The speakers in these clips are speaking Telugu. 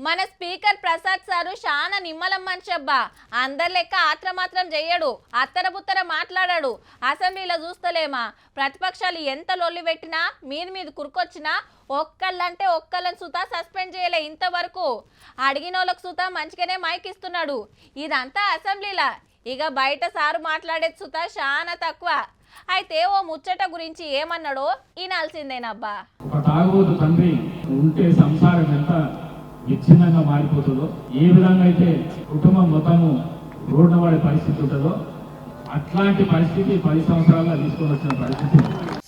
మన స్పీకర్ ప్రసాద్ సారు చాలా నిమ్మలం మనిషబ్బా. అందరి లెక్క ఆత్రమాత్రం చెయ్యడు, అత్తరబుత్తర మాట్లాడాడు. అసెంబ్లీలో చూస్తలేమా, ప్రతిపక్షాలు ఎంత లొల్లి పెట్టినా మీద కురుకొచ్చినా ఒక్కళ్ళంటే ఒక్కళ్ళని సుతా సస్పెండ్ చేయలే ఇంతవరకు. అడిగిన వాళ్ళకు సుతా మంచిగానే మైక్ ఇస్తున్నాడు. ఇదంతా అసెంబ్లీలా. ఇక బయట సారు మాట్లాడేది సుతా చాలా తక్కువ. అయితే ఓ ముచ్చట గురించి ఏమన్నాడో వినాల్సిందేనబ్బా. తండ్రి ఉంటే సంసారం ఎంత విచ్ఛిన్నంగా మారిపోతుందో, ఏ విధంగా అయితే కుటుంబం మొత్తము రోడ్డు పడే పరిస్థితి ఉంటుందో అట్లాంటి పరిస్థితి 10 సంవత్సరాల్లో తీసుకొని వచ్చిన పరిస్థితి.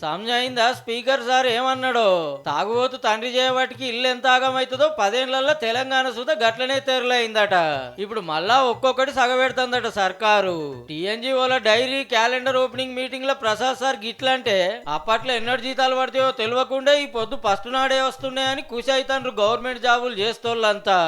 సమజైందా స్పీకర్ సార్ ఏమన్నాడో? తాగుబోతు తండ్రి చేయబట్టికి ఇల్లు ఎంత ఆగమవుతుందో 10 ఏళ్లలో తెలంగాణ సుధ గట్లనే తెరలైందట. ఇప్పుడు మళ్ళా ఒక్కొక్కటి సగబెడుతుందట సర్కారు. టీఎన్జీఓల డైరీ క్యాలెండర్ ఓపెనింగ్ మీటింగ్ లో ప్రసాద్ సార్ గిట్లంటే అప్పట్లో ఎన్నడు జీతాలు పడతాయో తెలియకుండా ఈ పొద్దు ఫస్ట్ నాడే వస్తున్నాయని ఖుషి అవుతాండ్రు గవర్నమెంట్ జాబులు చేస్తోళ్ళంతా.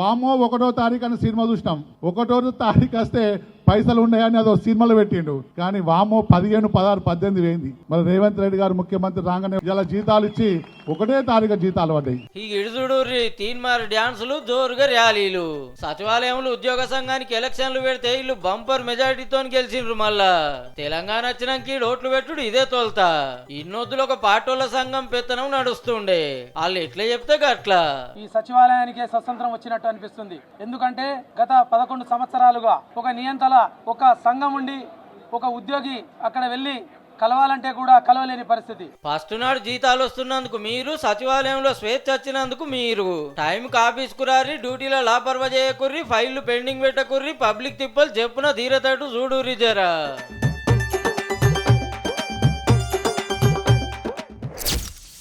వామో 1వ తారీఖు అని సినిమా చూసినాం. 1వ తారీఖు వస్తే పైసలు ఉన్నాయని అదో సినిమాలో పెట్టిండు. కానీ వామో 15, 16, 18 వేయింది. మరి రేవంత్ రెడ్డి గారు ముఖ్యమంత్రి రాగానే ఇలా జీతాలు ఇచ్చి 1వ తారీఖు జీతాలు పడ్డాయి. ఈ ఇడుచుడూరి తీన్మార్ డ్యాన్సులు, జోరుగా ర్యాలీలు. సచివాలయంలో ఉద్యోగ సంఘానికి ఎలక్షన్లు పెడితే ఇల్లు బంపర్ మెజారిటీతో గెలిచిండ్రు. మళ్ళా తెలంగాణ వచ్చినాక ఓట్లు పెట్టుడు ఇదే తోల్తా. ఇన్నొద్దులు ఒక పాటోళ్ల సంఘం పెత్తనం నడుస్తుండే. వాళ్ళు ఎట్లా చెప్తే గట్లా. ఈ సచివాలయానికే స్వతంత్రం వచ్చినట్టు అనిపిస్తుంది. ఎందుకంటే గత 11 సంవత్సరాలుగా ఒక నియంత్రణ, ఒక సంఘం ఉండి ఒక ఉద్యోగి అక్కడ వెళ్ళి కలవాలంటే కూడా కలవలేని పరిస్థితి. ఫస్ట్ నాడు జీతాలు వస్తున్నందుకు మీరు, సచివాలయంలో స్వేచ్ఛ వచ్చినందుకు మీరు. టైంకి ఆఫీస్కు రారి, డ్యూటీలో లాపర్వ చేయకుర్రి, ఫైళ్లు పెండింగ్ పెట్టకుర్రి, పబ్లిక్ తిప్పలు చెప్పున ధీరతటు చూడుర్రి జరా.